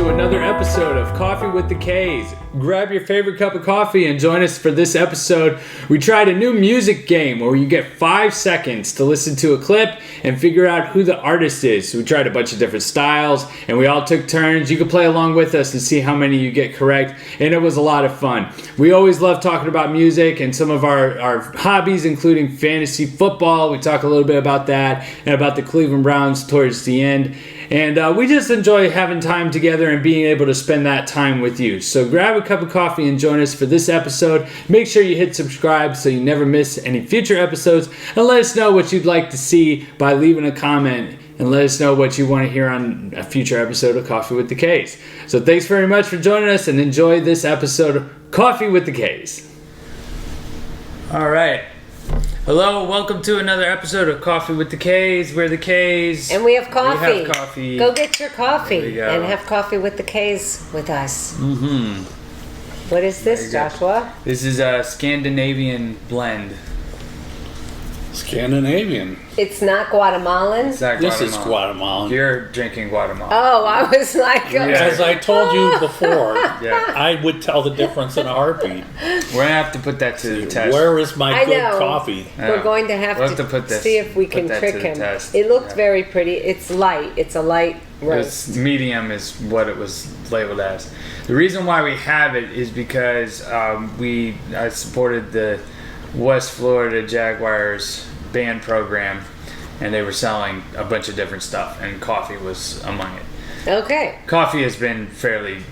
to another episode of Coffee with the K's. Grab your favorite cup of coffee and join us for this episode. We tried a new music game where you get 5 seconds to listen to a clip and figure out who the artist is. We tried a bunch of different styles and we all took turns. You could play along with us and see how many you get correct, and it was a lot of fun. We always love talking about music and some of our hobbies, including fantasy football. We talk a little bit about that and about the Cleveland Browns towards the end. And we just enjoy having time together and being able to spend that time with you. So grab a cup of coffee and join us for this episode. Make sure you hit subscribe so you never miss any future episodes. And let us know what you'd like to see by leaving a comment. And let us know what you want to hear on a future episode of Coffee with the K's. So thanks very much for joining us and enjoy this episode of Coffee with the K's. All right. Hello, welcome to another episode of Coffee with the K's. We're the K's. And we have coffee. We have coffee. Go get your coffee There we go. and have coffee with the K's with us. Mm-hmm. What is this, There you go. Joshua? This is a Scandinavian blend. Scandinavian. It's not Guatemalan? It's not This is Guatemala. Guatemalan. You're drinking Guatemala. Oh, I was like... Yeah. As I told you before, Yeah. I would tell the difference in a heartbeat. We're going to have to put that to the test. Where is my I good know. coffee? We're going to have We'll to, have to put this- see if we put can that trick to the him. test. It looked Yeah. very pretty. It's light. It's a light roast. It's medium is what it was labeled as. The reason why we have it is because I supported the West Florida Jaguars band program, and they were selling a bunch of different stuff, and coffee was among it. Okay. Coffee has been fairly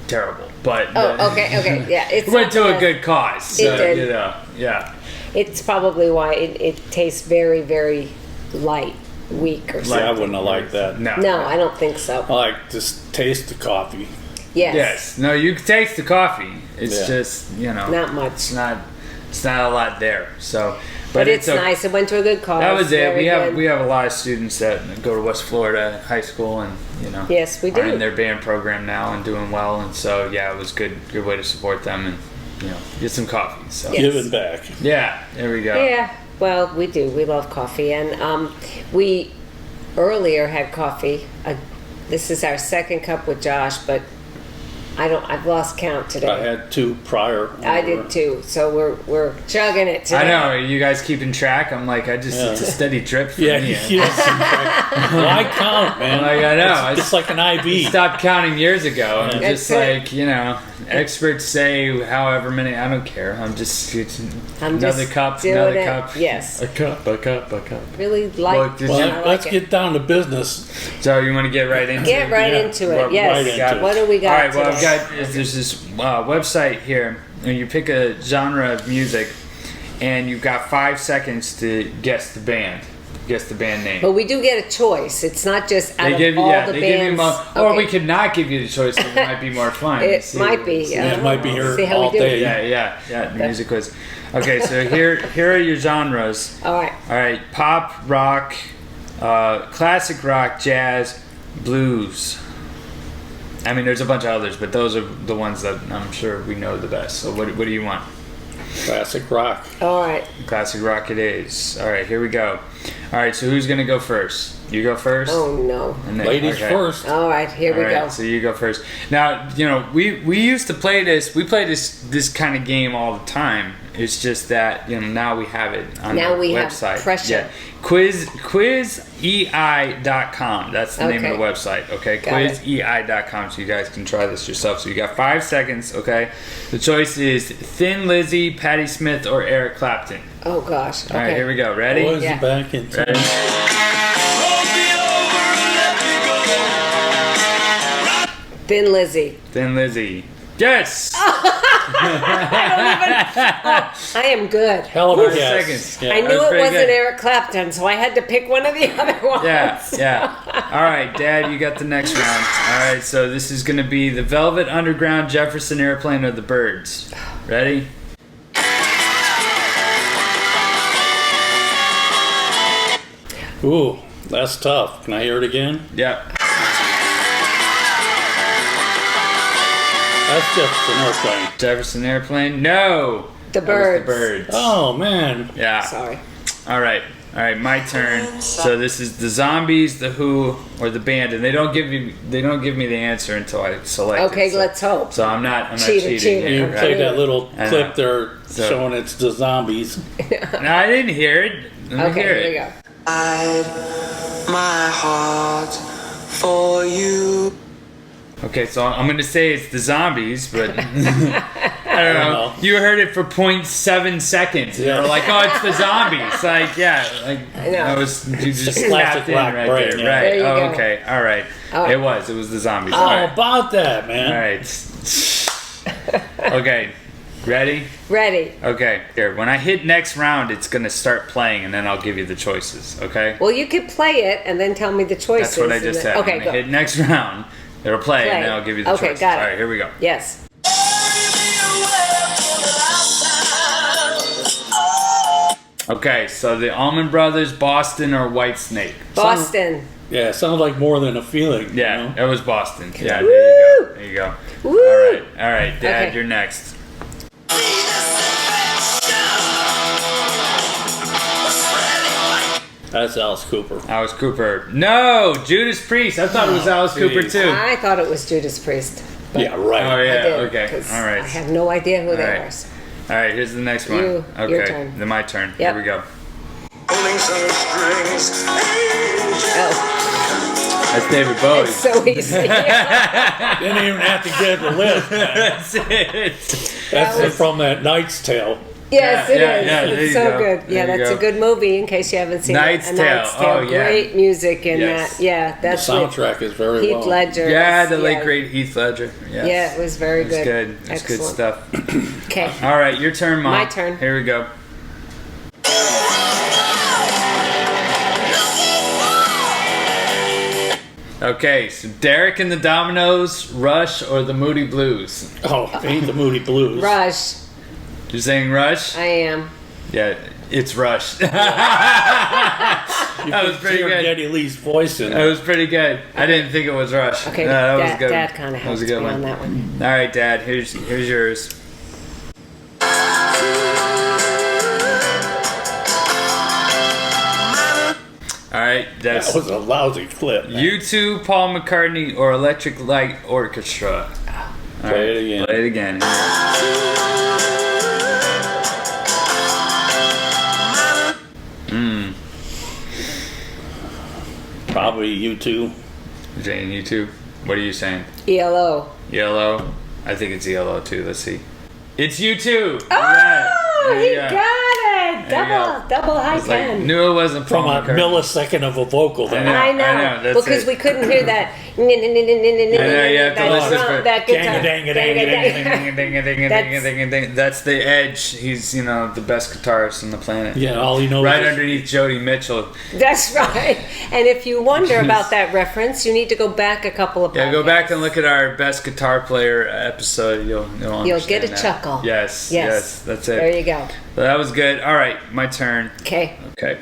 terrible, but Oh, okay. Yeah. It's went to not a the good cause. So, It did. You know, yeah. best. It's probably why it tastes very, very light, weak or See, I something. wouldn't have liked that. No. No, I don't think so. I like to taste the coffee. Yes. Yes. No, you can taste the coffee. It's Yeah. just, Not much. It's not a lot there. So, But it's okay. nice. It went to a good cause. That was it. Very good. We have a lot of students that go to West Florida high school, and Yes, we are do. in their band program now and doing well. And so it was good way to support them and get some coffee. So Yes. Giving back. yeah, there we go. Yeah, well, we do. We love coffee, and we earlier had coffee. This is our second cup with Josh, but I've lost count today. I had two prior. I did too. So we're chugging it today. I know. Are you guys keeping track? I'm like, it's a steady drip for Yeah, me. yes. Why count, man? Like, I know. It's like an IV. Stopped counting years ago. I'm That's just it. like, experts say however many. I don't care. I'm just I'm another just cup, doing another it. cup. Yes. A cup. Really light. Look, did Well, you- I like let's it. get down to business. So you want to get right into Get it? right Yeah, into right it. Yes. into it. What do we got All right. Well, today? there's this website here, and you pick a genre of music, and you've got 5 seconds to guess the band name. But we do get a choice. It's not just out They of give you, all yeah, the they bands. give you more, or Okay. we could not give you the choice. It might be more fun. It See- might be. see- Yeah. It might be here See how we all do. day. Yeah, the music quiz. Okay, so here are your genres. All right. All right, pop, rock, classic rock, jazz, blues. I mean, there's a bunch of others, but those are the ones that I'm sure we know the best. So what do you want? Classic rock. All right. Classic rock it is. All right, here we go. All right, so who's going to go first? You go first? Oh no. And then- Ladies okay. first. All right. Here we All right, go. so you go first. Now, we used to play this. We play this kind of game all the time. It's just that now we have it on Now the we have website. pressure. Yeah. Quizei.com. That's the name of the Okay. website. Okay, Got it. quizei.com. So you guys can try this yourself. So you got 5 seconds. Okay, the choice is Thin Lizzy, Patti Smith, or Eric Clapton. Oh gosh. Okay. All right, here we go. Ready? Boys Yeah. back in Ready? Thin Lizzy. Thin Lizzy. Yes. I am good. Hell of a 5 guess. seconds. Yeah. I That knew was it pretty wasn't good. Eric Clapton, so I had to pick one of the other ones. Yeah. All right, Dad, you got the next round. All right, so this is going to be the Velvet Underground, Jefferson Airplane, or the Birds. Ready? Ooh, that's tough. Can I hear it again? Yep. That's just an airplane. Jefferson Airplane? No. The That was Birds. the Birds. Oh, man. Yeah. Sorry. All right. All right, my turn. So this is the Zombies, the Who, or the band, and they don't give me the answer until I select. Okay, it, so, let's hope. So I'm not Cheater. cheating. You Right. played that little I know. clip there So- showing it's the zombies. No, I didn't hear it. Let me Okay, hear here it. we go. My heart for you. Okay, so I'm gonna say it's the Zombies, but I don't know. know. You heard it for 0.7 seconds. And Yeah. you're like, oh, it's the Zombies. Like, yeah, like I know. I was you just a classic tapped in rock right brain, there. yeah. Right. There you Oh, go. okay. All right. All right. It was the Zombies. Oh, All right. about that, man. All right. Okay. Ready? Ready. Okay. Here. When I hit next round, it's gonna start playing, and then I'll give you the choices. Okay. Well, you could play it and then tell me the choices. That's what I and just then- said. Okay, when go. I hit next round, it'll play, and Play. then I'll give you the Okay, choices. got it. All right. Here we go. Yes. Okay. So the Allman Brothers, Boston, or Whitesnake. Boston. Yeah, it sounds like More Than a Feeling. Yeah, You know? it was Boston. Yeah, Woo! there you go. Woo! All right, Dad, Okay. you're next. That's Alice Cooper. Alice Cooper. No, Judas Priest. I thought it was Alice Cooper geez. too. I thought it was Judas Priest. Yeah, right. Oh I yeah. did, Okay. 'cause All right. I have no idea who All they right. are. All right. Here's the next one. You- Okay. your turn. Then my turn. Yep. Here we go. Oh, That's David Bowie. it's so easy. Didn't even have to get the list, man. That's it. That's was- from that Knight's Tale. Yes, Yeah, it yeah, is. yeah, there It's you so go. good. Yeah, There you that's go. a good movie in case you haven't seen Knight's it. A Tale. Knight's Tale. Oh, yeah. Great music in Yes. that. Yeah, The that's with soundtrack is very Heath well. Ledger. Yeah, the Yeah. late great Heath Ledger. Yes. Yeah, it was very It's good. good. It's good Excellent. stuff. Okay. All right, your turn, Mom. My turn. Here we go. Okay, so Derek and the Dominoes, Rush, or the Moody Blues? Oh, ain't the Moody Blues. Rush. You're saying Rush? I am. Yeah, it's Rush. that You was could pretty hear good. Geddy Lee's voice in it. was pretty good. I didn't think it was Rush. Okay, No, that was Dad, good. Dad kind of That was helped a good me one. on that one. All right, Dad. Here's yours. All right, That that's was a lousy clip. Man. U2, Paul McCartney, or Electric Light Orchestra. All Play it again. Play it again. Probably U2. Jane, U2. What are you saying? ELO. Yellow. I think it's yellow too. Let's see. It's U2. Oh, he got it. There you Double high It's like, 10. knew it wasn't From Paul a McCartney. millisecond of a vocal there. I know, I know, that's because it. we couldn't hear that. I know, you have to listen for- that guitar. Dang-a-dang-a-dang-a-dang-a-dang. That's the Edge. He's, the best guitarist on the planet. Yeah, all you know Right is underneath Joni Mitchell. That's right. And if you wonder about that reference, you need to go back a couple of Yeah, go podcasts. back and look at our best guitar player episode. You'll You'll get understand a that. chuckle. Yes, that's it. There you go. So that was good. All right, my turn. Okay. Okay.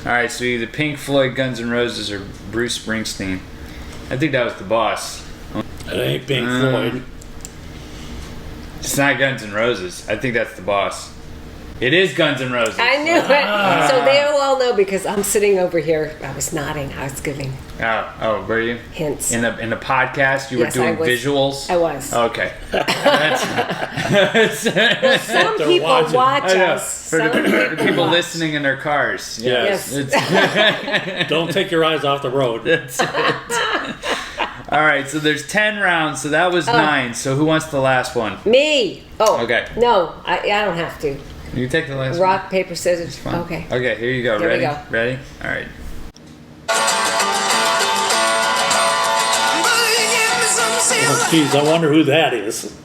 All right, so either Pink Floyd, Guns N' Roses, or Bruce Springsteen. I think that was the boss. it ain't Pink Floyd. It's not Guns N' Roses. I think that's the boss. It is Guns N' Roses. I knew it. So they all know because I'm sitting over here. I was nodding. I was giving Oh, were you? hints. In the podcast, you Yes, were I doing was. visuals? I was. Okay. That's, Some They're people watching. watch I know. us. For Some the people watch. listening in their cars. Yes. It's, Don't take your eyes off the road. that's it. All right, so there's 10 rounds, so that was 9. So who wants the last one? Me. Oh. Okay. No, I don't have to. You take the last one. Rock, paper, scissors. Fine. Okay. Okay, here you go. Here we Ready? go. Ready? All right. Oh, geez, I wonder who that is.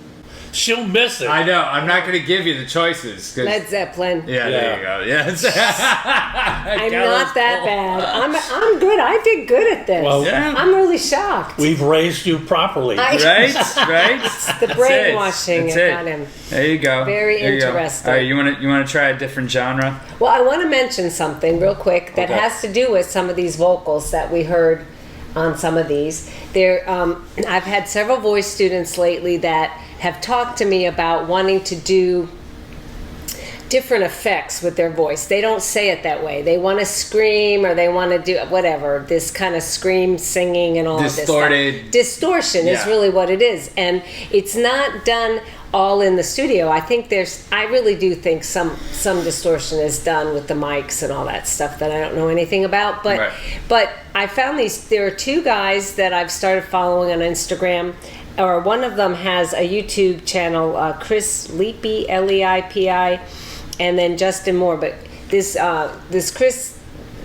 She'll miss it. I know. I'm not going to give you the choices. 'cause- Led Zeppelin. yeah, there you go. Yes. I'm not that bad. I'm good. I did good at this. Well, Yeah. I'm really shocked. We've raised you properly. I- Right? Right? The brainwashing That's it got him. There you go. Very There you go. interesting. All right, you want to try a different genre? Well, I want to mention something real quick that Okay. has to do with some of these vocals that we heard on some of these. I've had several voice students lately that have talked to me about wanting to do different effects with their voice. They don't say it that way. They want to scream, or they want to do whatever, this kind of scream singing and all Distorted. of this stuff. Distortion is Yeah. really what it is. And it's not done all in the studio. I really do think some distortion is done with the mics and all that stuff that I don't know anything about. But Right. but I found there are two guys that I've started following on Instagram. Or one of them has a YouTube channel, Chris Leipi, Leipi, and then Justin Moore. But this Chris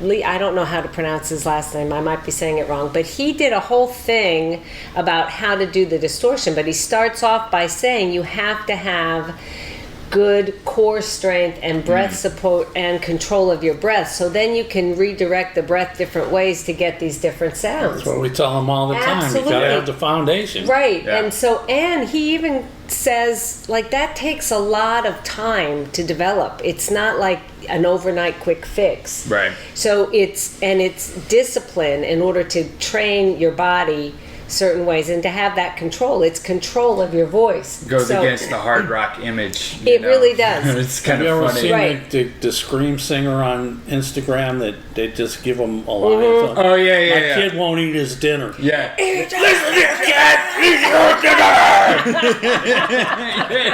Lee, I don't know how to pronounce his last name. I might be saying it wrong. But he did a whole thing about how to do the distortion. But he starts off by saying you have to have good core strength and breath support and control of your breath. So then you can redirect the breath different ways to get these different sounds. That's what we tell them all the time. You Absolutely. gotta have the foundation. Right. Yeah. And he even says, like, that takes a lot of time to develop. It's not like an overnight quick fix. Right. So it's discipline in order to train your body certain ways and to have that control. It's control of your voice. Goes So- against the hard rock image. It really does. It's kind Have you of ever funny. seen Right. the scream singer on Instagram that they just give them a line? Mm-hmm. Oh yeah, yeah, My yeah. kid won't eat his dinner. Yeah.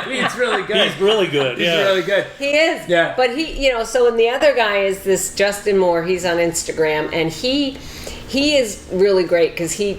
He's really good. He's really good. He's Yeah. really good. He is. Yeah. But so and the other guy is this Justin Moore. He's on Instagram, and he is really great because he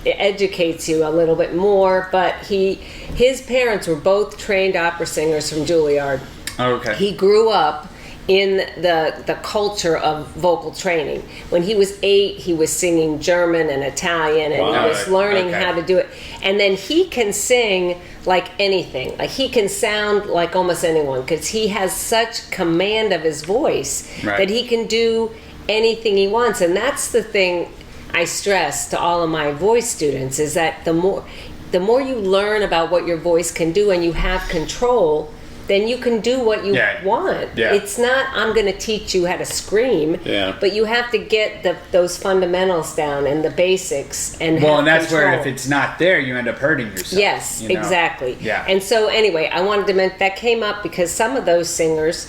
educates you a little bit more. But his parents were both trained opera singers from Juilliard. Oh, okay. He grew up in the culture of vocal training. When he was 8, he was singing German and Italian, and Wow. he was learning Okay. how to do it. And then he can sing like anything. Like, he can sound like almost anyone because he has such command of his voice Right. that he can do anything he wants. And that's the thing I stress to all of my voice students, is that the more you learn about what your voice can do and you have control, then you can do what you Yeah. want. Yeah. It's not, I'm going to teach you how to scream, Yeah. but you have to get those fundamentals down and the basics. And Well, have and that's where control. if it's not there, you end up hurting yourself. Yes, you know? exactly. Yeah. And so anyway, I wanted to mention that came up because some of those singers,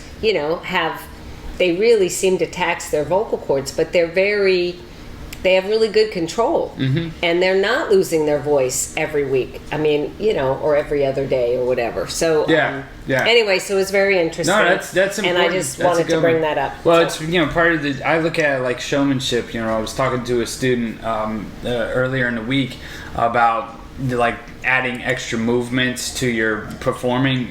they really seem to tax their vocal cords, but they have really good control, and they're not losing their voice every week. I mean, or every other day or whatever. So Yeah, yeah. Anyway, so it's very interesting. No, that's important. And I just That's a wanted to good bring one. that up. Well, So- it's part of the. I look at it like showmanship. I was talking to a student earlier in the week about like adding extra movements to your performing.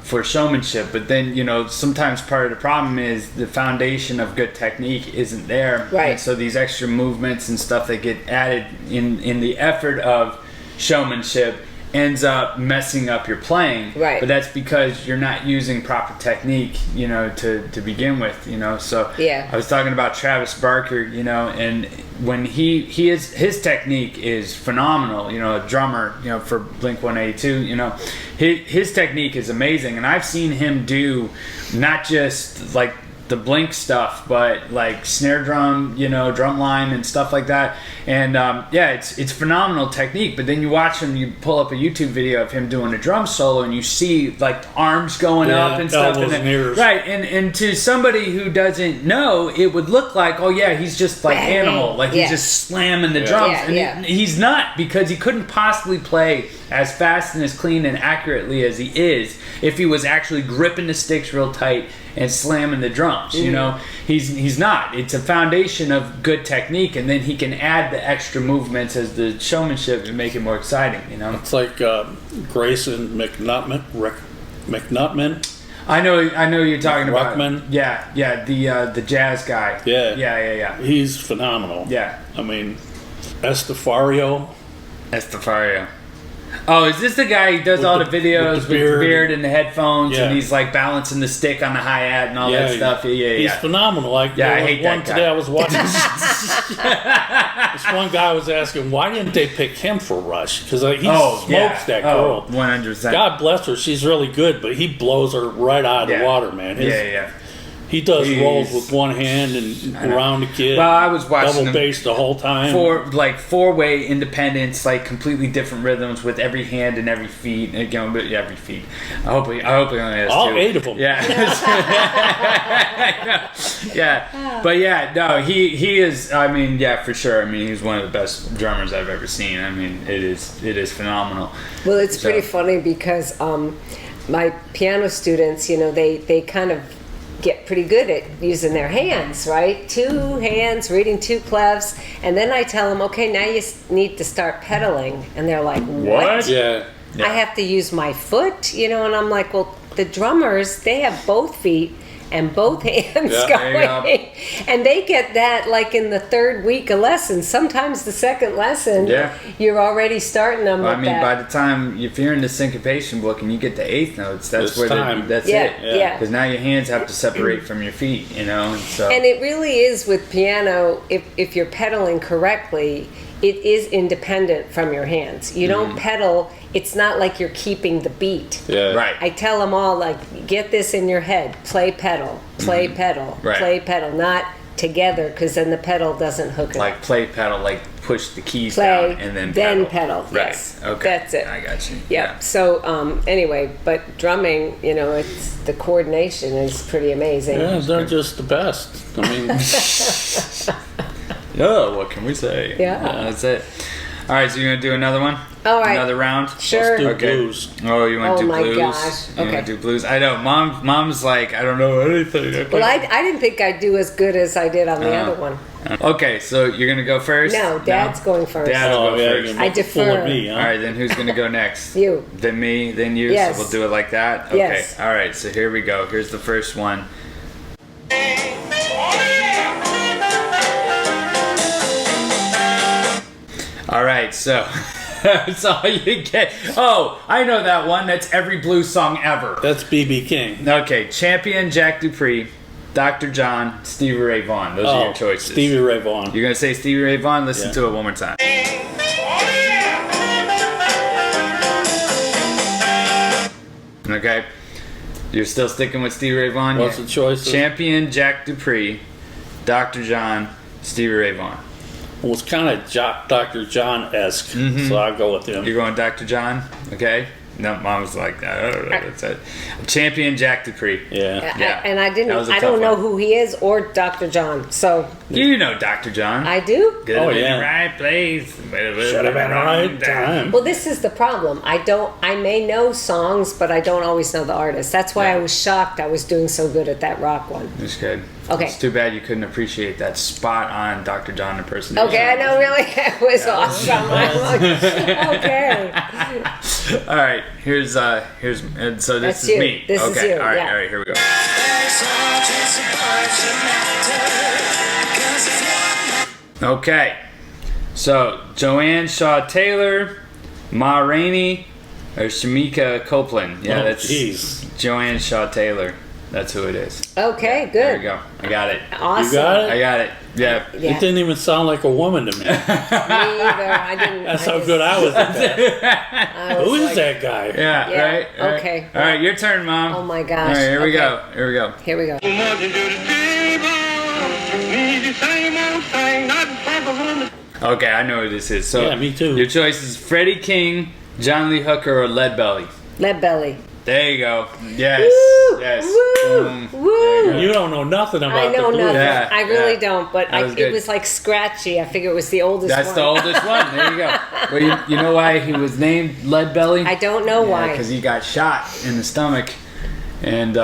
For showmanship, but then sometimes part of the problem is the foundation of good technique isn't there. Right. And so these extra movements and stuff that get added in the effort of showmanship ends up messing up your playing. Right. But that's because you're not using proper technique, to begin with, So Yeah. I was talking about Travis Barker, and when his technique is phenomenal, a drummer, for Blink-182, his technique is amazing, and I've seen him do not just like the Blink stuff, but like snare drum, drum line and stuff like that. And it's phenomenal technique. But then you watch him, you pull up a YouTube video of him doing a drum solo, and you see like arms going Yeah, up and stuff. elbows and ears. Right, and to somebody who doesn't know, it would look like, oh yeah, he's just like Bang. Animal, like Yeah. he's just slamming the drums, Yeah, and yeah. he's not, because he couldn't possibly play as fast and as clean and accurately as he is if he was actually gripping the sticks real tight and slamming the drums. He's not. It's a foundation of good technique, and then he can add the extra movements as the showmanship and make it more exciting. It's like Grayson McNutman. I know you're talking about. Ruckman. Yeah, the jazz guy. Yeah. Yeah. He's phenomenal. Yeah. I mean, Estefario. Estefario. Oh, is this the guy who does With all the- the videos with with the the beard. beard and the headphones, Yeah. and he's like balancing the stick on the hi-hat and all that stuff? Yeah. He's phenomenal. Like, Yeah, I there was hate that one guy. today I was watching. This one guy was asking, why didn't they pick him for Rush? Because he smokes that girl. 100%. God bless her. She's really good, but he blows her right out of the water, man. Yeah. He does rolls with one hand and around the kid. Well, I was watching double him bass the whole time. Four-way independence, like completely different rhythms with every hand and every feet. Again, but every feet. I hope he only has all two. 8 of them. Yeah. Yeah. But yeah, no, he is. I mean, yeah, for sure. I mean, he's one of the best drummers I've ever seen. I mean, it is phenomenal. Well, it's pretty funny because my piano students, they kind of get pretty good at using their hands, right? 2 hands, reading 2 clefs, and then I tell them, okay, now you need to start pedaling, and they're like, what? Yeah. I have to use my foot, and I'm like, well, the drummers, they have both feet and both hands going, and they get that like in the 3rd week of lessons. Sometimes the 2nd lesson, you're already starting them. Well, I mean, by the time if you're in the syncopation book and you get the 8th notes, that's where that's it. Yeah. Because now your hands have to separate from your feet, And so. And it really is with piano. If you're pedaling correctly, it is independent from your hands. You don't pedal. It's not like you're keeping the beat. Yeah. Right. I tell them all, like, get this in your head. Play pedal, play pedal, play pedal. Not together, because then the pedal doesn't hook it up. Like play pedal, like push the keys Play, down and then pedal. Right. Yes. Okay. That's it. I got you. Yep. Yeah. So anyway, but drumming, it's the coordination is pretty amazing. Yeah, they're just the best. I mean, Oh, what can we say? Yeah. That's it. All right, so you're gonna do another one? All right. Another round? Sure. let's do Okay. blues. Oh, you want to Oh do my blues? gosh. You want Okay. to do blues? I know. Mom's like, I don't know anything. Okay. Well, I didn't think I'd do as good as I did on the other one. Okay, so you're gonna go first? No, Dad's going first. Dad will Oh, go yeah, first. you're gonna make a fool defer. of me, huh? All right, then who's gonna go next? You. Then me, then you. Yes. So we'll do it like that. Okay. Yes. All right. So here we go. Here's the first one. All right. So that's all you get. Oh, I know that one. That's every blues song ever. That's B.B. King. Okay. Champion, Jack Dupree, Dr. John, Stevie Ray Vaughan. Those are your choices. Stevie Ray Vaughan. You're gonna say Stevie Ray Vaughan. Listen Yeah. to it one more time. Okay. You're still sticking with Stevie Ray Vaughan? What's the choices? Champion, Jack Dupree, Dr. John, Stevie Ray Vaughan. Well, it's kind of Dr. John-esque, so I'll go with him. You're going Dr. John? Okay. No, Mom was like, that's it. Champion, Jack Dupree. Yeah. Yeah. And I didn't. That was a I tough don't know one. who he is or Dr. John. So You know Dr. John. I do. Could Oh, have been yeah. the right place. Should have been right time. Well, this is the problem. I may know songs, but I don't always know the artist. That's why Yeah. I was shocked I was doing so good at that rock one. It's good. Okay. It's too bad you couldn't appreciate that spot on Dr. John impersonation. Okay, I know, really, it was awesome. I'm like, okay. All right, here's and so this That's is you. me. This is okay, you, all right, yeah. all right, here we go. Okay, so Joanne Shaw Taylor, Ma Rainey, or Shamika Copeland. Yeah, Oh, that's jeez. Joanne Shaw Taylor. That's who it is. Okay, good. There we go. I got it. Awesome. You got it? I got it. Yeah. Yeah. It didn't even sound like a woman to me. Me either. I didn't. That's I how just- good I was at that. I was Who is like- that guy? Yeah, Yeah, right, right. okay. All right, your turn, Mom. Oh my gosh. All right, here we Okay. go. Here we go. Here we go. Okay, I know who this is. So Yeah, me too. Your choice is Freddie King, John Lee Hooker, or Lead Belly. Lead Belly. There you go. Yes. Woo! Yes. Woo! Boom. Woo! There you go. You don't know nothing about I know the blues. nothing. Yeah, I really yeah. don't, but That was it good. was like scratchy. I figure it was the oldest That's one. the oldest one. There you go. Well, you know why he was named Lead Belly? I don't know why. Because he got shot in the stomach, and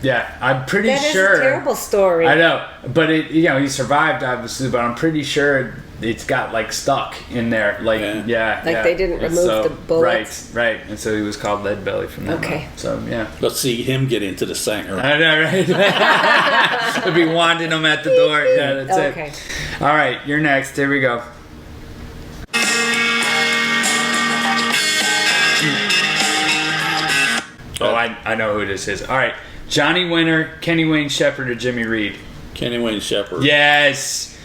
yeah, I'm pretty That is sure. a terrible story. I know, but he survived obviously. But I'm pretty sure it's got like stuck in there, like Yeah. Like they didn't And remove the bullets? Right, and so he was called Lead Belly from that. Okay. on. So yeah. Let's see him get into the singer. I know, right? He'll be wanding them at the door. Yeah, that's Okay. it. All right, you're next. Here we go. Oh, I know who this is. All right, Johnny Winter, Kenny Wayne Shepherd, or Jimmy Reed. Kenny Wayne Shepherd. Yes,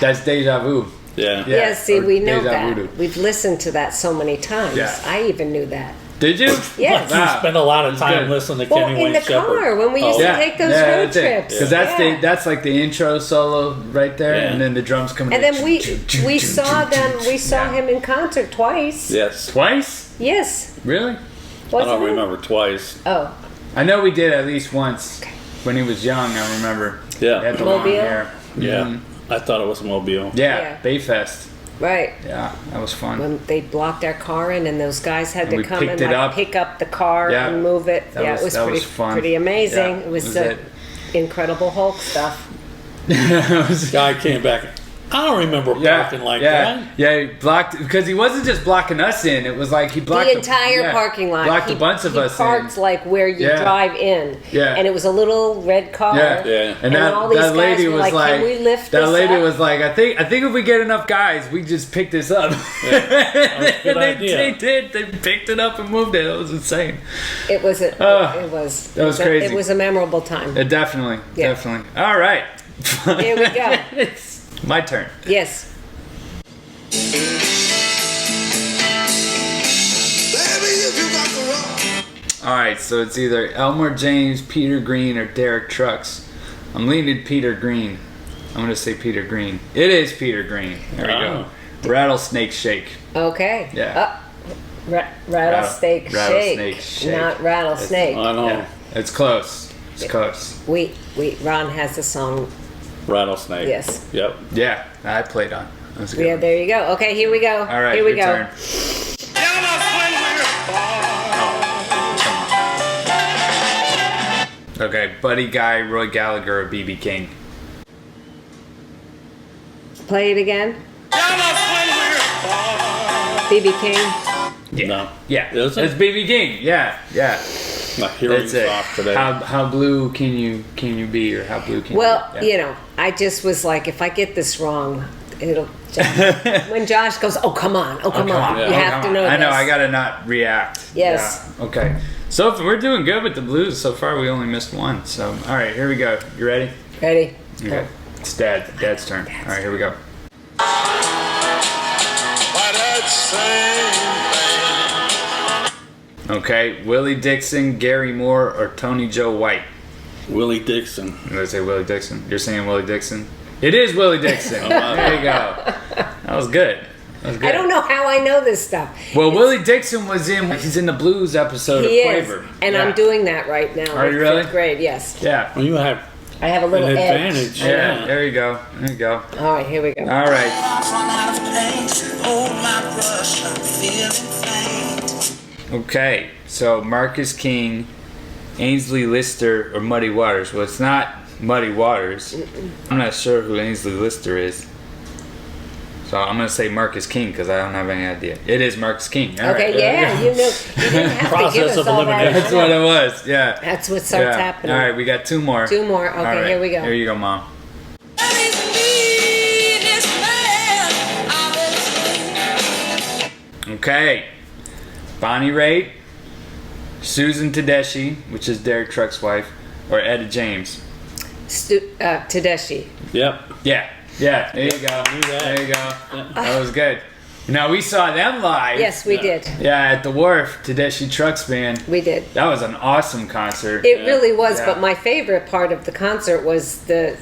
that's Deja Vu. Yeah. Yeah, Yeah, see, or we know Deja that. Voodoo. We've listened to that so many times. Yeah. I even knew that. Did you? Yes. You spent a lot of time good. listening to Well, Kenny in Wayne the Shepherd. car when we used to take those road trips. Because that's like the intro solo right there, and then the drums come in. And then we saw him in concert twice. Yes. Twice? Yes. Really? I Wasn't don't it? remember twice. Oh, I know we did at least once when he was young. I remember. Yeah. He had the long Mobile? hair. Yeah. Mhm. I thought it was Mobile. Yeah. Yeah. Bayfest. right. Yeah, that was fun. When they blocked our car in, and those guys had And to we come picked and it like, up. pick up the car Yeah. and move it. That Yeah, was- it was that pretty was fun. pretty amazing. Yeah, It was was the it. Incredible Hulk stuff. It was- Guy came back. I don't remember parking like that. Yeah, he blocked because he wasn't just blocking us in. It was like he blocked The entire parking lot. blocked a bunch of he us parked in. like where you Yeah. drive in. Yeah. And it was a little red car. Yeah, Yeah. And all these that guys lady were was like, "Can we lift that this lady up?" was like, I think if we get enough guys, we just pick this up. a good they idea. did. They picked it up and moved it. It was insane. It was a, Oh, it was that was a- crazy. It was a memorable time. Definitely. Yeah. Definitely. All right. Here we go. It's my turn. Yes. All right, so it's either Elmore James, Peter Green, or Derek Trucks. I'm leaning Peter Green. I'm gonna say Peter Green. It is Peter Green. There we go. Rattlesnake Shake. Okay. Yeah. Rattlesnake Rattlesnake shake, shake. not rattlesnake. I know. Yeah, it's close. It's close. Wait. Ron has the song. Rattlesnake. Yes. Yep. Yeah, I played on. That's a good Yeah, one. there you go. Okay, here we go. All right, here we your go. turn. Okay, Buddy Guy, Roy Gallagher, or BB King. Play it again. BB King. Yeah. No. Yeah, Is it? it's BB King. Yeah, yeah. My hearing's That's it. off today. How blue can you be, or how blue can Well, you be? you know, I just was like, if I get this wrong, it'll. When Josh goes, "Oh come on, oh come on, Yeah. you Oh, have to know." I know. this. I gotta not react. Yes. Yeah. Okay. So if we're doing good with the blues so far. We only missed one. So all right, here we go. You ready? Ready? Okay. It's Dad's turn. All right, here we go. Okay, Willie Dixon, Gary Moore, or Tony Joe White. Willie Dixon. I'm gonna say Willie Dixon. You're saying Willie Dixon? It is Willie Dixon. There you go. That was good. That was good. I don't know how I know this stuff. Well, Willie Dixon he's in the blues episode He of is, Quaver. and Yeah. I'm doing that right now. Are in you really? 5th grade, yes. Yeah. Well, you have I have a little an edge. advantage. Yeah, there you go. There you go. All right, here we go. All right. Okay, so Marcus King, Ainsley Lister, or Muddy Waters. Well, it's not Muddy Waters. I'm not sure who Ainsley Lister is. So I'm going to say Marcus King because I don't have any idea. It is Marcus King. All Okay, right, there yeah, we go. you know, you didn't have to give Process us of all that. elimination. That's what it was. Yeah. That's what starts Yeah. happening. All right, we got two more. Two more. Okay, All right, here we go. Here you go, Mom. Okay. Bonnie Raitt, Susan Tedeschi, which is Derek Truck's wife, or Etta James. Tedeschi. Yep. Yeah. Yeah. There you go. knew that. There you go. That was good. Now we saw them live. Yes, we did. Yeah, at the Wharf, Tedeschi Trucks Band. We did. That was an awesome concert. It really was, Yeah. but my favorite part of the concert was the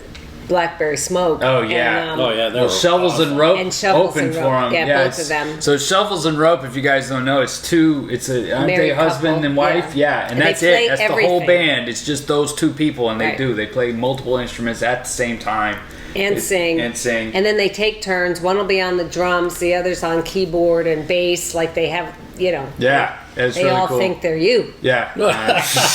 Blackberry Smoke. Oh, yeah. And, Oh yeah. They Well, were Shovels awesome. and Rope And Shovels opened and for Rope. them. Yeah, both of them. So Shovels and Rope, if you guys don't know, it's a aren't they Married husband couple, and wife? yeah. And And they that's play it. That's the whole everything. band. It's just those two people, and Right. they play multiple instruments at the same time. And sing. And sing. And then they take turns. One will be on the drums, the other's on keyboard and bass. Like they have, you know. Yeah, it's They really all cool. think they're you. Yeah. That's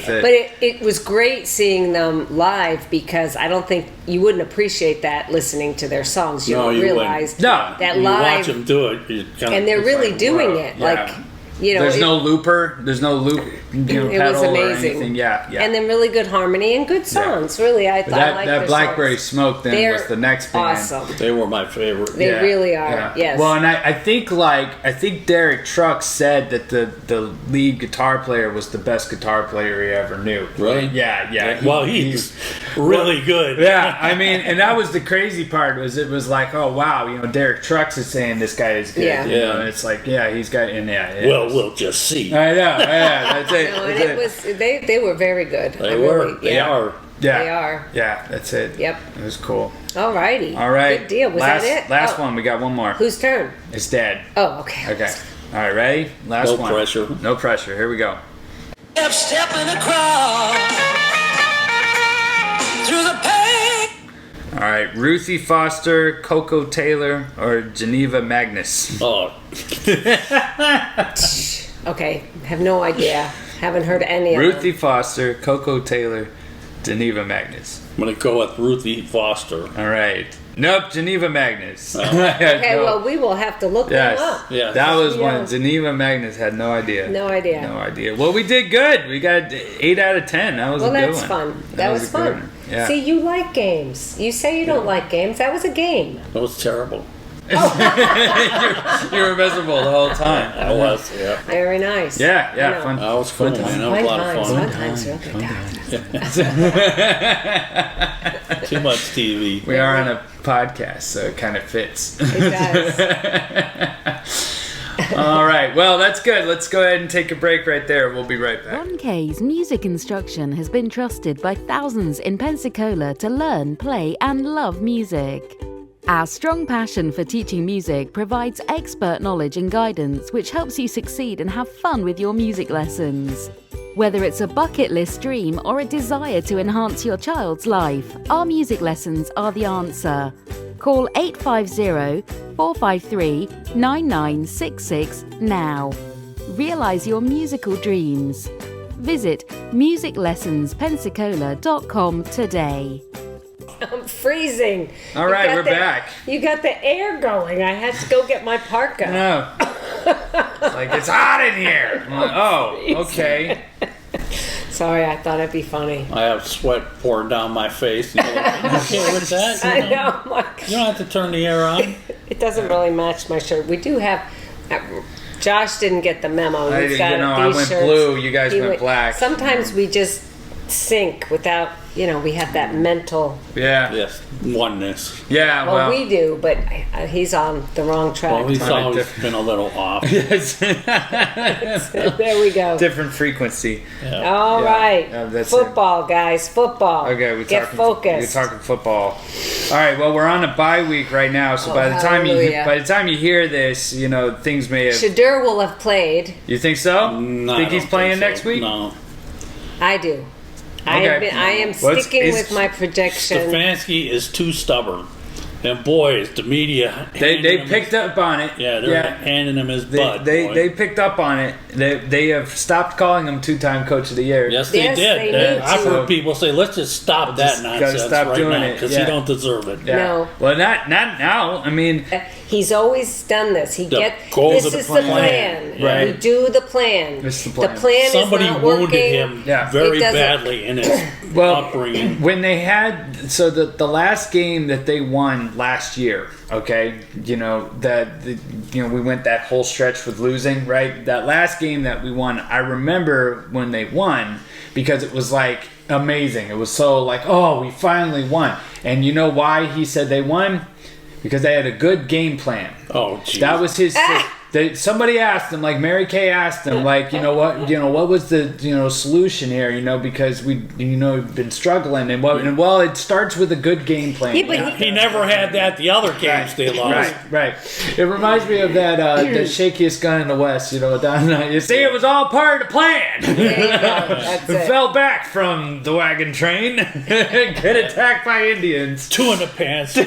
it. But it was great seeing them live because I don't think you wouldn't appreciate that listening to their songs. You No, don't you realize No. that You live, watch them do it. You kinda, and they're it's really like, doing wow. it. Yeah. Like, you know, There's no looper. There's no loop. It was pedal or amazing. anything. Yeah, yeah. And then really good harmony and good songs. Really, I like that their Blackberry songs. Smoke then They're was the next band. awesome. They were my favorite. They really are. Yes. Well, and I think Derek Trucks said that the lead guitar player was the best guitar player he ever knew. Right? Yeah. He's really good. Yeah, I mean, and that was the crazy part. It was like, oh wow, Derek Trucks is saying this guy is good. Yeah. And it's like, yeah, he's got, and yeah. Well, we'll just see. I know. Yeah, that's it. No, and That's it was they were very good. They were. They are. Yeah. They are. Yeah, that's it. Yep. It was cool. Alrighty. All right. Good deal. Was last, that it? Last Oh. one. We got one more. Whose turn? It's Dad. Oh, okay. Okay. All right, ready? Last No one. pressure. No pressure. Here we go. Kept stepping across through the pain. All right, Ruthie Foster, Coco Taylor, or Geneva Magnus. Oh, Okay. Have no idea. Haven't heard any of Ruthie them. Foster, Coco Taylor, Geneva Magnus. I'm going to go with Ruthie Foster. All right. Nope, Geneva Magnus. Okay, well, we will have to look Yes. them up. Yeah. That was Yeah. one. Geneva Magnus had no idea. No idea. No idea. Well, we did good. We got 8 out of 10. That was Well, a good that's one. fun. That was a good fun. one. Yeah. See, you like games. You say you don't like games. That was a game. That was terrible. you were miserable the whole time. I was, yeah. Very nice. Yeah, I yeah, know. fun. That was cool, man. That was a lot of Fun fun. times, real good times. Too much TV. We are on a podcast, so it kind of fits. It does. All right. Well, that's good. Let's go ahead and take a break right there. We'll be right back. Ron K's music instruction has been trusted by thousands in Pensacola to learn, play, and love music. Our strong passion for teaching music provides expert knowledge and guidance which helps you succeed and have fun with your music lessons. Whether it's a bucket list dream or a desire to enhance your child's life, our music lessons are the answer. Call 850-453-9966 now. Realize your musical dreams. Visit musiclessonspensacola.com today. I'm freezing. All right, we're back. You got the air going. I had to go get my parka. No. It's like, it's hot in here. I'm like, oh, okay. Sorry, I thought it'd be funny. I have sweat pouring down my face. You know, okay with that? I know. You don't have to turn the air on. It doesn't really match my shirt. We do have. Josh didn't get the memo. I We've got these went shirts. blue. You guys He went black. Sometimes we just sync without. We have that mental. Yeah. Yes, oneness. Yeah, Well, we do, but he's on the wrong track. Well, he's Kinda always different. been a little off. Yes. There we go. Different frequency. All Yeah. right. That's Football, guys. Football. Okay, we're Get talking. focused. We're talking football. All right. Well, we're on a bye week right now, so by the time you hear this, things may have. Shadur will have played. You think so? No, think I he's don't playing think so. next week? No. I do. Okay. I am What's- sticking is- with my projection. Stefanski is too stubborn. And boy, is the media. They handing him picked up on it. Yeah, they're handing him his bud. They picked up on it. They have stopped calling him 2-time coach of the year. Yes, they Yes, did. they need I've to. heard people say, "Let's just stop that Just gotta nonsense stop right doing now it, because yeah. you don't deserve it." Yeah. No. Well, not now. I mean, He's always done this. He The get goals this of the is plan. the plan. Right. We do the plan. This is the plan. The plan Somebody is not wounded working. him Yeah. very It doesn't- badly in his upbringing. when they had the last game that they won last year, okay, we went that whole stretch with losing, right? That last game that we won, I remember when they won because it was like amazing. It was so like, oh, we finally won. And you know why he said they won? Because they had a good game plan. Oh, geez. That was his. Somebody asked him, like Mary Kay asked him, like, what was the solution here? Because we been struggling and well, it starts with a good game plan. Yeah, but He never had that the other games they lost. Right. It reminds me of that the shakiest gun in the West. You see, it was all part of the plan. There you go. That's it. Fell back from the wagon train, get attacked by Indians. 2 in the pants, one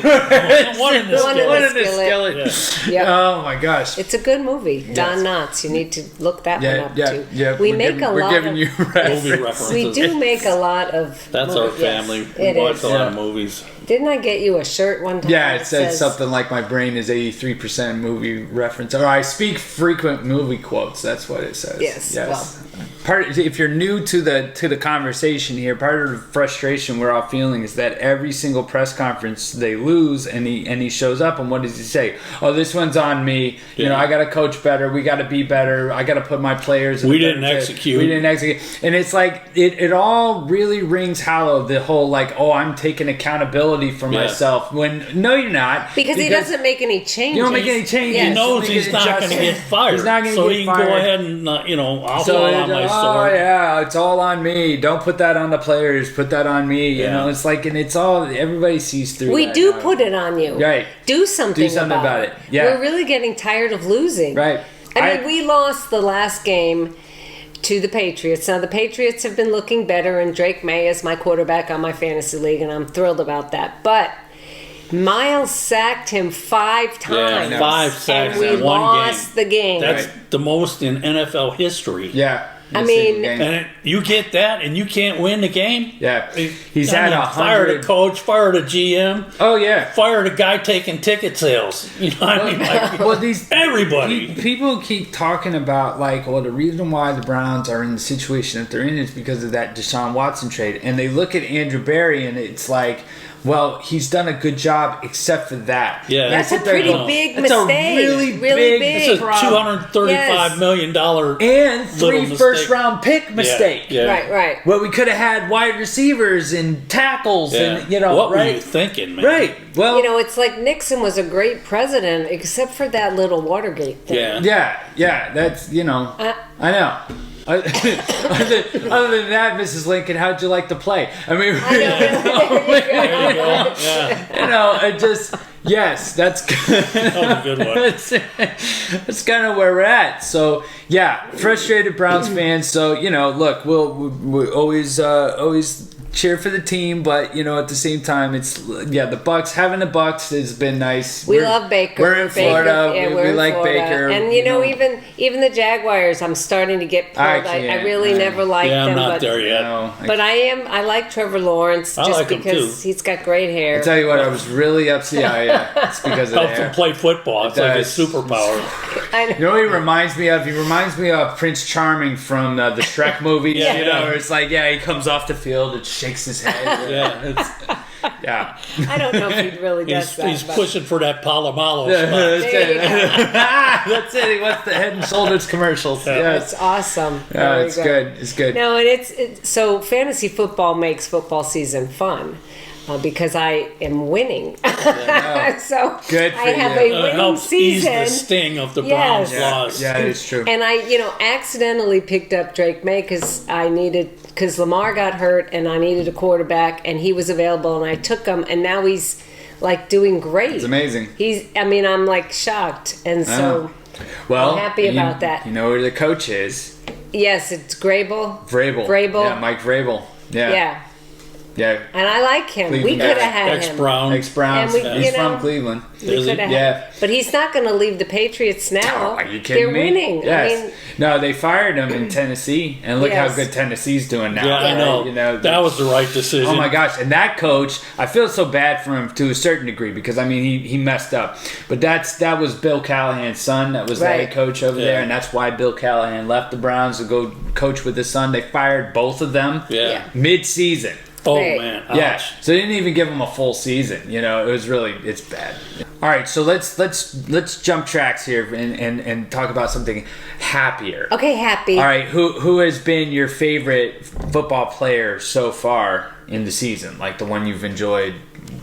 in the One in skillet. the skillet. skillet. Yep. Oh my gosh. It's a good good movie. Don Knotts. You need to look that one up too. Yeah. We We're make giving, a we're lot giving of you movie references. references. we do make a lot of. That's movies. our family. Yes, We it watch is. a lot of movies. Didn't I get you a shirt one time? Yeah, it that said says- something like my brain is 83% movie reference. Or I speak frequent movie quotes. That's what it says. Yes, If you're new to the conversation here, part of the frustration we're all feeling is that every single press conference they lose, and he shows up, and what does he say? Oh, this one's on me. You know, I got to coach better. We got to be better. I got to put my players. In We a better didn't place. execute. We didn't execute, and it's like it all really rings hollow. The whole like, oh, I'm taking accountability for myself. When no, you're not, Because he doesn't make any changes. You don't make any changes. Yes. He knows Make he's an not going to adjustment. get fired. He's not gonna so get he can fired. go ahead and, I'll So fall on my sword. yeah, it's all on me. Don't put that on the players. Put that on me. You Yeah. know, it's like, and it's all everybody sees through. We that do now. put it on you. Right. Do something about it. Yeah. We're really getting tired of losing. Right. I mean, we lost the last game to the Patriots. Now, the Patriots have been looking better, and Drake May is my quarterback on my fantasy league, and I'm thrilled about that. But Miles sacked him 5 times. Yeah, 5 sacks and we in one lost game. the game. That's the most in NFL history. Yeah. I In a mean- single game. And you get that, and you can't win the game. Yeah. He's had fired a 100. coach, fired a GM, Oh yeah. fired a guy taking ticket sales. You know what I mean? Like, Well, these everybody. people keep talking about like, well, the reason why the Browns are in the situation that they're in is because of that Deshaun Watson trade, and they look at Andrew Berry, and it's like, well, he's done a good job except for that. Yeah. And I That's a sit there pretty going, big that's a mistake. really Really big big. It's a $235 million and little 3 first mistake. round pick mistake. Yeah. Right, right. Well, we could have had wide receivers and tackles, Yeah. and you know, what right? were you thinking, man? Right. Well, You know, it's like Nixon was a great president, except for that little Watergate thing. Yeah. yeah. That's I know. other than that, Mrs. Lincoln, how'd you like to play? I mean, There you go. Yeah. it just yes, that's That was a good one. that's kind of where we're at. So yeah, frustrated Browns fans. So look, we'll always cheer for the team, but at the same time, it's the Bucks. Having the Bucks has been nice. We love Baker. We're in Florida. Yeah, we in like Florida. Baker. And even the Jaguars, I'm starting to get pulled. I can't. really never liked Yeah, I'm them, not but there yet. No, but I like Trevor Lawrence I just like him because too. he's got great hair. I tell you what, I was really upset. Yeah, it's because of Helped him that. play football. It's like his does. superpower. I know. You know what he reminds me of? He reminds me of Prince Charming from the Shrek movies. Yeah. Where it's like, he comes off the field and shakes his head. Yeah. Yeah. I don't know if he really does that. He's but- pushing for that Palomalo spot. That's There you it. go. That's it. He wants the Head and Shoulders commercials. It's Yes. awesome. Yeah, Very it's good. It's good. No, and it's so fantasy football makes football season fun. Because I am winning, so Good for I have you. a It winning helps ease season. the sting of the Yes. Browns' loss. Yeah, it's true. And I, accidentally picked up Drake May because Lamar got hurt and I needed a quarterback and he was available and I took him and now he's like doing great. It's amazing. I'm like shocked and so Well, I'm happy about that. You know where the coach is? yes, it's Vrabel. Vrabel. Yeah, Mike Vrabel. Yeah. Yeah, Yeah. and I like him. We Cleveland could guy. have had him. Ex-Brown. Ex-Browns. And we- He's you know, from Cleveland. We Is he? could have Yeah. had, but he's not going to leave the Patriots now. Are you kidding They're me? winning. Yes. I mean, No, they fired him in Tennessee, and look Yes. how good Tennessee's doing now. Yeah, I know. You know, that was the right decision. Oh my gosh! And that coach, I feel so bad for him to a certain degree because I mean he messed up, but that was Bill Callahan's son that was the Right. head coach over there, Yeah. and that's why Bill Callahan left the Browns to go coach with his son. They fired both of them Yeah. mid-season. Oh Right. man. Yeah, Ouch. so they didn't even give him a full season. It's bad. All right, so let's jump tracks here and talk about something happier. okay, happy. All right, who has been your favorite football player so far in the season? Like the one you've enjoyed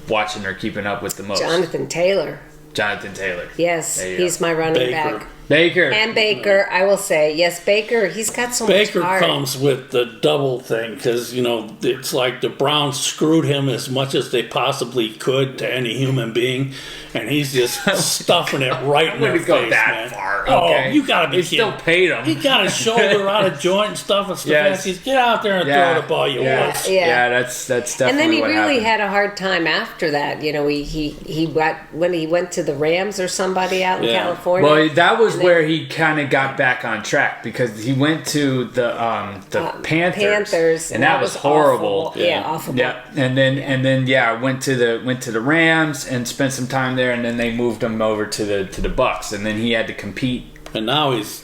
watching or keeping up with the most? Jonathan Taylor. Jonathan Taylor. Yes, There you he's go. my running Baker. back. Baker. And Baker, I will say, yes, Baker. He's got so Baker much heart. comes with the double thing because it's like the Browns screwed him as much as they possibly could to any human being, and he's just stuffing it right in their wouldn't go face, that man. far. Oh, Okay. you gotta be They kidding! still paid him. He got his shoulder out of joint and stuff and Yes. Stefanski's, get out there and throw the ball, you yeah. wuss. Yeah. That's definitely And then he what really happened. had a hard time after that. He got when he went to the Rams or somebody out in Yeah. California. Well, that was and where he kind of got back on track because he went to the Panthers, and that was horrible. awful. Yeah, awful. Yeah, and then went to the Rams and spent some time there, and then they moved him over to the Bucks, and then he had to compete. And now he's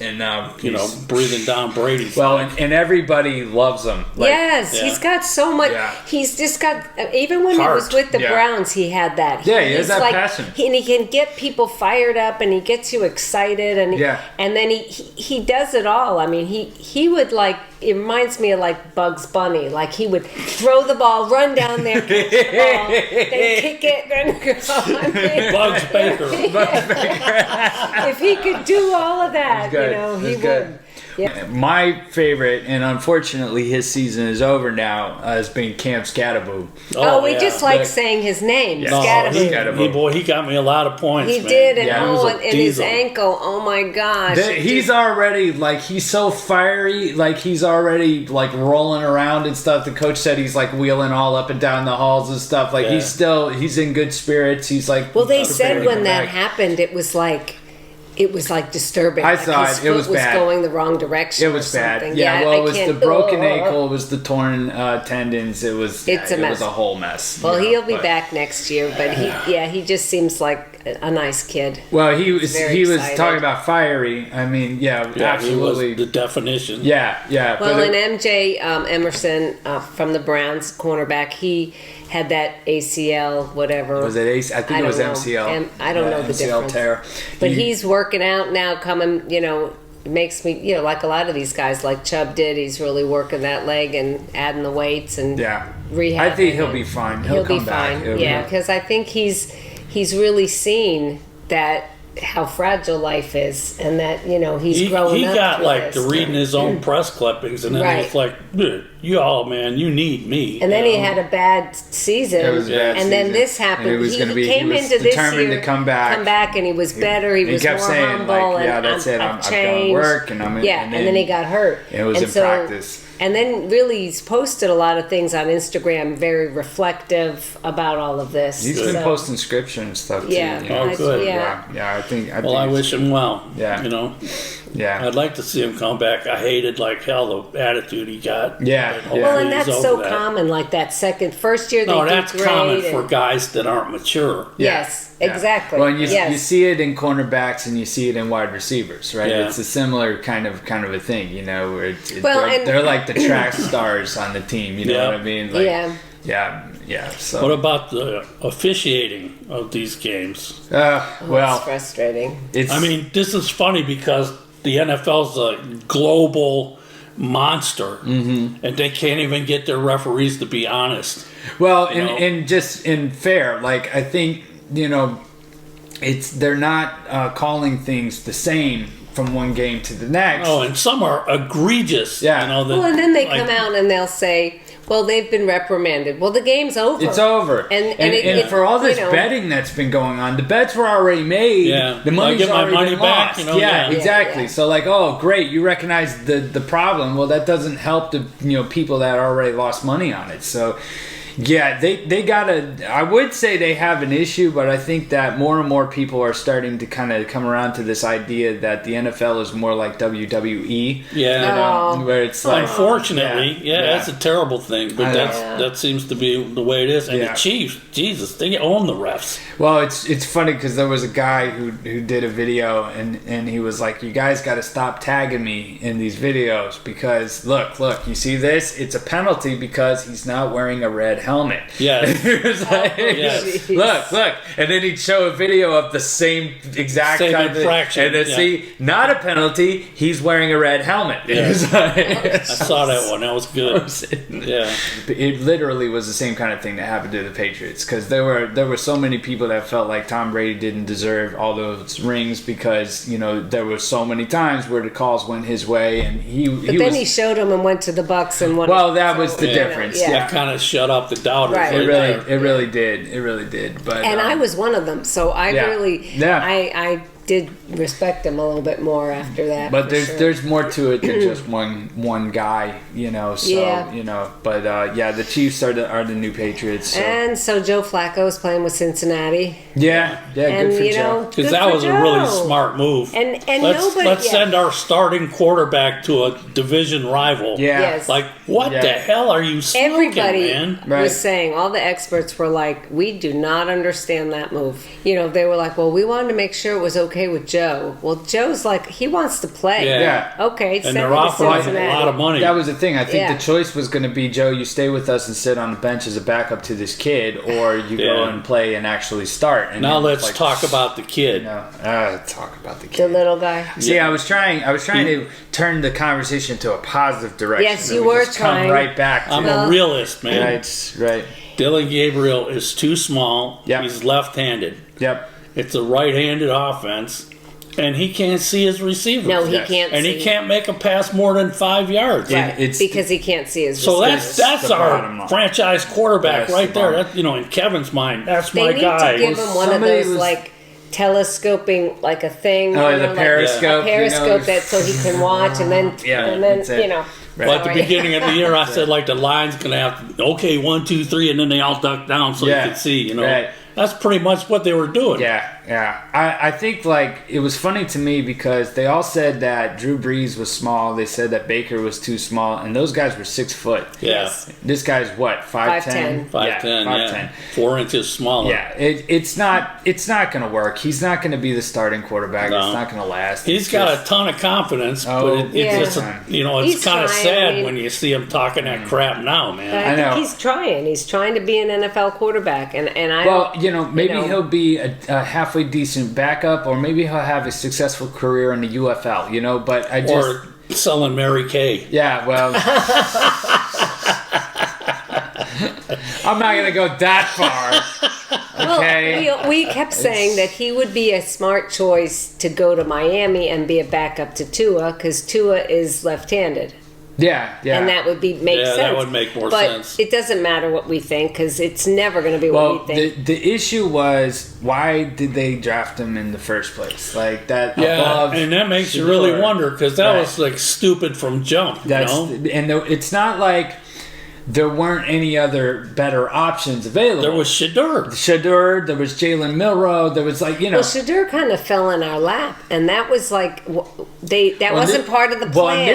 breathing down Brady's. Well, and everybody loves him. Like, yes, yeah. he's got so much. Yeah. He's just got. Even when Heart. he was with the Yeah. Browns, he had that. Yeah, he has He's that passion. And he can get people fired up, and he gets you excited, and and then he does it all. I mean, he would like. It reminds me of like Bugs Bunny. Like he would throw the ball, run down there, catch the ball, then kick it, then go. I mean, Bugs Baker. if he could do all of that, good. you know, he He's good. would. Yeah. My favorite, and unfortunately his season is over now, has been Cam Scatterbo. Oh, we yeah. just like saying his name. Yeah. No, Scatterbo. he got me a lot of points. He man. did, and Yeah, he was a and his diesel. ankle. Oh my gosh! He's already like he's so fiery, like he's already like rolling around and stuff. The coach said he's like wheeling all up and down the halls and stuff. Like Yeah. he's in good spirits. He's like Well, they prepared said to when come that back. happened, it was like disturbing. I Like thought his it foot was bad. going the wrong direction. It was or bad. something. Yeah, well, I it was the can't- broken ankle, it was the torn tendons. It was It's a it mess. was a whole mess. Well, you know, he'll be but- back next year, but he just seems like a nice kid. Well, he was very excited. talking about fiery. I mean, yeah, Yeah, absolutely. he was the definition. Yeah. Well, but and MJ Emerson from the Browns, cornerback, he had that ACL, whatever. was it ACL? I think it was don't know. MCL. I don't know the MCL difference. tear. But he's working out now, coming, it makes me, like a lot of these guys, like Chubb did, he's really working that leg and adding the weights and Yeah. rehab. I think he'll be fine. He'll be come back. fine. He'll Yeah, be- because I think he's really seen that how fragile life is, and that he's growing He up. got through like this. to reading his own press clippings, and then Right. it's like, dude, man, you need me. And then you he know? had a bad season, It was a bad and then season. this happened. And he was gonna be- he came was into this determined year to come back. and he was better. He was kept more saying, humble, like, yeah, and that's it, I've I've done changed. work, and and then he got hurt. It was and in practice. And then really, he's posted a lot of things on Instagram, very reflective about all of this. He's been So- posting scripture and stuff too. Yeah, you know? Oh, good. yeah. Yeah. I think. Well, I wish him well. Yeah. Yeah. I'd like to see him come back. I hated like hell the attitude he got. Yeah, But yeah. Well, hopefully and he's that's over so that. common. Like that first year, they No, do that's great. common for and- guys that aren't mature. Yes, Yeah. exactly. Well, and you yes. see it in cornerbacks and you see it in wide receivers, right? Yeah. It's a similar kind of a thing, where Well, they're, and- they're like the track stars on the team. You know Yeah. what I mean? Like, Yeah. yeah. So, What about the officiating of these games? It's well, frustrating. it's. I mean, this is funny because the NFL's a global monster, and they can't even get their referees to be honest. well, you know? and just in fair, like I think they're not calling things the same from one game to the next. Oh, and some are egregious. Yeah. That, Well, and then they like, come out and they'll say, "Well, they've been reprimanded." Well, the game's over. It's over. And And for all this you know- betting that's been going on, the bets were already made. Yeah. The Well, I money's get my already money been back, lost. yeah. Yeah, exactly. Yeah. So like, oh, great, you recognize the problem. Well, that doesn't help the people that already lost money on it. So yeah, they gotta. I would say they have an issue, but I think that more and more people are starting to kind of come around to this idea that the NFL is more like WWE. Yeah. Where it's like, Unfortunately, yeah, that's a terrible thing, I but know. that seems to be the way it is. And Yeah. the Chiefs, Jesus, they own the refs. Well, it's funny because there was a guy who did a video and he was like, "You guys got to stop tagging me in these videos because look, you see this? It's a penalty because he's not wearing a red helmet." Yes. He was like, Yes. look, and then he'd show a video of the same exact Same kind of infraction, and then yeah. see, not a penalty. He's wearing a red helmet. It was like- I saw that one. That was good. Yeah. It literally was the same kind of thing that happened to the Patriots because there were so many people that felt like Tom Brady didn't deserve all those rings because there were so many times where the calls went his way and But then he showed them and went to the Bucks and won. well, that was the Yeah. difference. Yeah. That kind of shut up the doubters. Right. It really did. But and I was one of them, so I Yeah. really, Yeah. I did respect him a little bit more after that. But for there's sure. there's more to it than just one guy, you know. So Yeah. you know, but yeah, the Chiefs are the new Patriots. So. And so Joe Flacco is playing with Cincinnati. Yeah, And, good for you Joe. know, Because good that for was a Joe. really smart move. And let's nobody- yeah. send our starting quarterback to a division rival. Yeah. Yes. Like, what Yeah. the hell are you smoking, Everybody man? Right. was saying, all the experts were like, we do not understand that move. You know, they were like, well, we wanted to make sure it was okay with Joe. Well, Joe's like, he wants to play. Yeah. Okay, And send they're him to offering him a Cincinnati. lot of money. That was the thing. I think Yeah. the choice was going to be, Joe, you stay with us and sit on the bench as a backup to this kid, or you go Yeah. and play and actually start. And Now then, let's like, talk about the kid. No, talk about the The kid. little guy. See, I was trying to turn the conversation to a positive direction. Yes, and you we were just come trying. right back to I'm No. a realist, man. right. Dylan Gabriel is too small. Yep. He's left-handed. Yep. It's a right-handed offense, and he can't see his receivers. No, he Yes. can't and see. he can't make a pass more than 5 yards. Yeah. Right, It's- because he can't see his So receivers. that's the our bottom line. franchise quarterback That's right the there. bottom. That, in Kevin's mind, that's They my need guy. to give him one of somebody those was- like telescoping, like a thing. Oh, you the know, periscope, Like a periscope you know. that so he can watch, and then Yeah, and then that's it. you know. Right. Well, at the Sorry. beginning of the year, I said like the line's gonna have to, okay, 1, 2, 3, and then they all duck down so Yeah. you could see. Right. That's pretty much what they were doing. Yeah. I think like it was funny to me because they all said that Drew Brees was small. They said that Baker was too small, and those guys were 6 foot. Yeah. Yes. This guy's what, 5'10"? 5'10", Yeah, yeah. 4 inches smaller. Yeah, it's not going to work. He's not going to be the starting quarterback. No. It's not going to last. He's It's got just- a ton of confidence, Oh, but it's Yeah. just, it's He's kind of trying, sad I mean- when you see him talking that crap now, man. I I know. think he's trying. He's trying to be an NFL quarterback, and I. Well, don't- maybe know. he'll be a halfway decent backup, or maybe he'll have a successful career in the UFL. But I just Or selling Mary Kay. yeah, well, I'm not going to go that far. Okay. Well, we kept saying that he would be a smart choice to go to Miami and be a backup to Tua, because Tua is left-handed. Yeah. And that would make Yeah, sense. that would make more but sense. it doesn't matter what we think, because it's never going to be what Well, we think. the issue was, why did they draft him in the first place? Like that Yeah, above and that makes you Shador. really wonder because that Right. was like stupid from jump. That's you know? and it's not like there weren't any other better options available. There was Shador. Shador, there was Jalen Milrow, there was Well, Shador kind of fell in our lap, and that was like that wasn't part of the plan. Well, and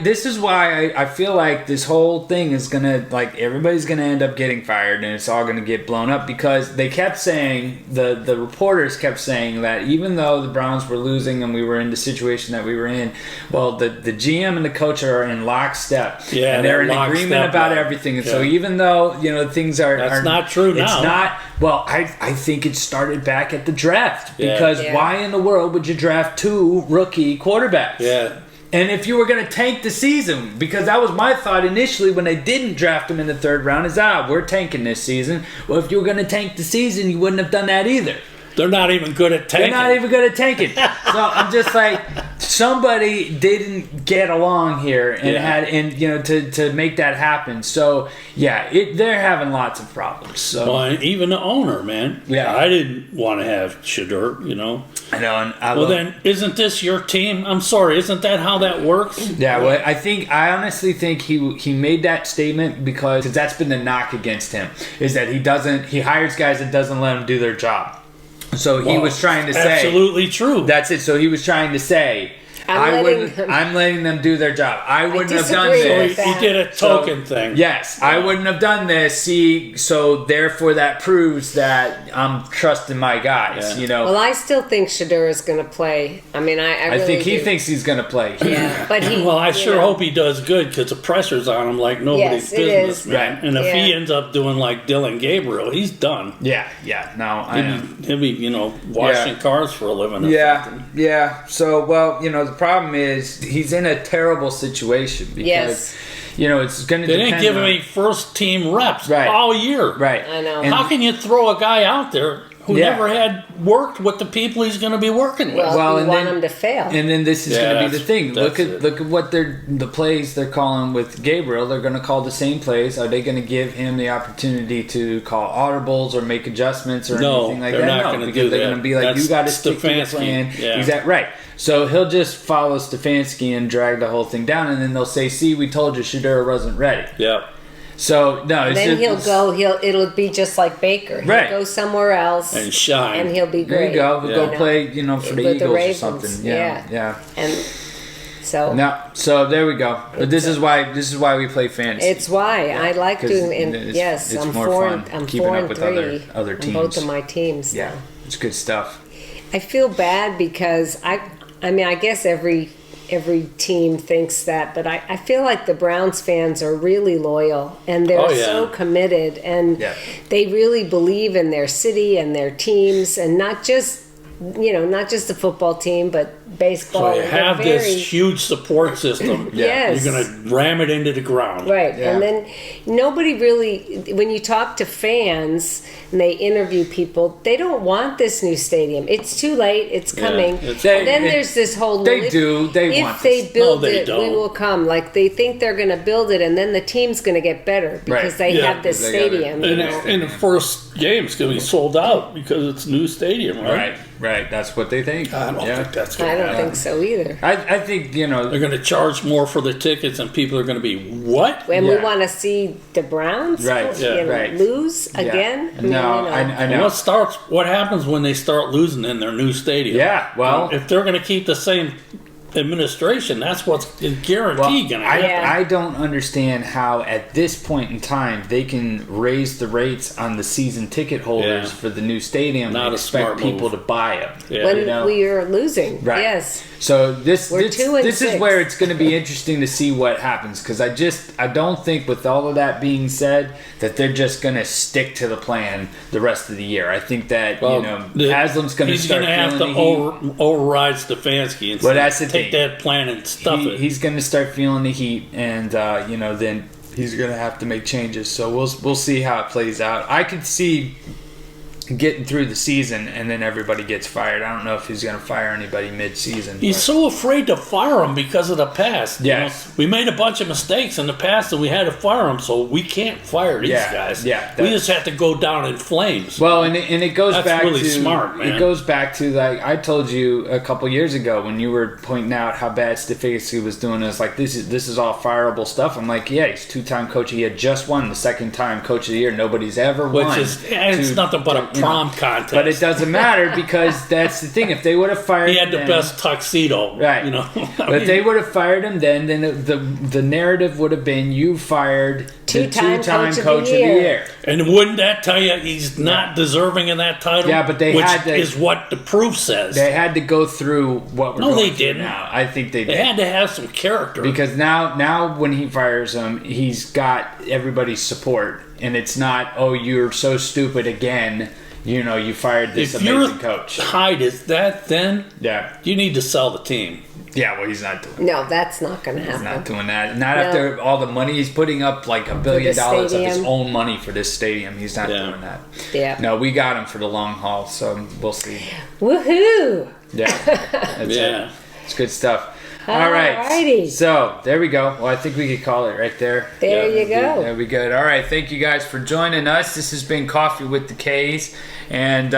this is why I feel like this whole thing is gonna, like, everybody's gonna end up getting fired, and it's all gonna get blown up because they kept saying, the reporters kept saying that even though the Browns were losing and we were in the situation that we were in, well, the GM and the coach are in lockstep, Yeah, and they're in lockstep, agreement about right. everything. And so Yeah. even though things are That's not true it's now. not. Well, I think it started back at the draft Yeah. because Yeah. why in the world would you draft 2 rookie quarterbacks? Yeah. And if you were going to tank the season, because that was my thought initially when they didn't draft him in the 3rd round, is we're tanking this season. Well, if you were going to tank the season, you wouldn't have done that either. They're not even good at tanking. They're not even good at tanking. So I'm just like, somebody didn't get along here and Yeah. to make that happen. So yeah, they're having lots of problems. So Well, and even the owner, man. Yeah. I didn't want to have Shador, I know. And Well, then, isn't this your team? I'm sorry, isn't that how that works? yeah, well, I honestly think he made that statement because that's been the knock against him, is that he hires guys that doesn't let them do their job. So he Well, was trying to say absolutely true. that's it. So he was trying to say I'm letting them do their job. I wouldn't have done disagree So this. with he that. did a token thing. Yes, I wouldn't have done this. See, so therefore that proves that I'm trusting my guys. Yeah. Well, I still think Shador is going to play. I mean, I really think he do. thinks he's going to play. Yeah, but he. Well, I you sure know, hope he does good because the pressure's on him like nobody's Yes, it business, is. man. Right. And if he Yeah. ends up doing like Dylan Gabriel, he's done. Yeah. No, I know. He'll be, washing Yeah. cars for a living. Or Yeah, something. yeah. So, well, the problem is he's in a terrible situation because, Yes. it's going to They depend didn't give him on, any first team reps Right. all year. right. I know. And How can you throw a guy out there who Yeah. never had worked with the people he's going to be working with. Well, we and want then- them to fail. And then this is Yeah, going to be the thing. Look that's at it. look at what the plays they're calling with Gabriel. They're going to call the same plays. Are they going to give him the opportunity to call audibles or make adjustments or No, anything like they're that? not No, gonna because do they're that. going to be like, That's you got to stick to the Stefanski. plan. Yeah. Exactly right. So he'll just follow Stefanski and drag the whole thing down, and then they'll say, "See, we told you Shadura wasn't ready." Yep. So no, it's Then just, it'll be just like Baker. He'll Right. go somewhere else And shine. and he'll be There great. you go. We'll Yeah. go play, for the With the Eagles or Ravens, something. yeah. Yeah. And so No, so there we go. But this is why we play fantasy. it's why I like 'Cause doing. And it's- yes, it's I'm more four. fun I'm keeping 4 up and with 3 other on both teams. of my teams. Yeah, now. it's good stuff. I feel bad because I mean, I guess every team thinks that, but I feel like the Browns fans are really loyal and they're Oh, yeah. so committed and Yeah. they really believe in their city and their teams and not just the football team, but baseball. So you They're have very- this huge support system. Yes. You're going to ram it into the ground. Right. Yeah. And then nobody really, when you talk to fans and they interview people, they don't want this new stadium. It's too late. It's coming. it's They- then it- there's this whole. they do. They if want they this. build No, they it, we don't. will come. Like they think they're going to build it, and then the team's going to get better because Right. they Yeah, have this because they got it. stadium. You And, know. and the first game's going to be sold out because it's a new stadium, right? Right. That's what they think. I don't think that's going I to don't happen. think so either. I think They're going to charge more for the tickets, and people are going to be, what? And we Yeah. want to see the Browns, Right, yeah, right. lose Yeah. again. I mean, No, I And know. what happens when they start losing in their new stadium? Yeah, well- if they're going to keep the same administration, that's what's guaranteed going to happen. Yeah. I don't understand how at this point in time they can raise the rates on the season ticket holders Yeah. for the new stadium Not and a expect smart people move. to buy them. Yeah. when you know? we are losing. Right. Yes. So this We're 2 and this is 6. where it's going to be interesting to see what happens because I don't think with all of that being said that they're just going to stick to the plan the rest of the year. I think that Haslam's going to he's start going to have to feeling the heat. override Stefanski and Well, that's the take thing. that plan and stuff it. He's going to start feeling the heat, and then he's going to have to make changes. So we'll see how it plays out. I could see getting through the season, and then everybody gets fired. I don't know if he's going to fire anybody mid-season. He's but- so afraid to fire him because of the past. you Yes. know? We made a bunch of mistakes in the past and we had to fire him, so we can't fire these Yeah, guys. yeah, we that's- just have to go down in flames. Well, and it goes That's back really to smart, man. It goes back to like I told you a couple years ago when you were pointing out how bad Stefanski was doing. It's like this is all fireable stuff. I'm like, yeah, he's 2-time coach. He had just won the 2nd-time coach of the year. Nobody's ever Which won. is, it's nothing but a you know, prom contest. But it doesn't matter because that's the thing. If they would have fired, He had the him, best tuxedo, right? You know, But if they would have fired him then the narrative would have been you fired the Two-time two-time coach of coach the of the year. year. and wouldn't that tell you he's not deserving of that title? Yeah, but they which had to- is what the proof says. They had to go through what we're No, going they through didn't. now. I think they They did. had to have some character. Because now when he fires him, he's got everybody's support, and it's not, oh, you're so stupid again. You fired this if your amazing coach. hide is that thin, Yeah, you need to sell the team. yeah. Well, he's not doing. No, that's not going to He's happen. not doing that. Not No. after all the money he's putting up, like $1 billion the of his stadium. own money for this stadium. He's not Yeah. doing that. Yeah. No, we got him for the long haul, so we'll see. Woohoo! Yeah, that's Yeah. it. It's good stuff. All right. Alrighty. So there we go. Well, I think we could call it right there. There you go. There we go. All right. Thank you guys for joining us. This has been Coffee with the K's. And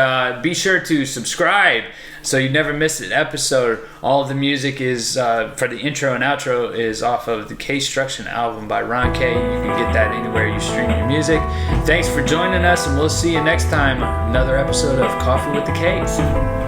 be sure to subscribe so you never miss an episode. All of the music is for the intro and outro is off of the K-Struction album by Ron K. You can get that anywhere you stream your music. Thanks for joining us, and we'll see you next time. Another episode of Coffee with the K's.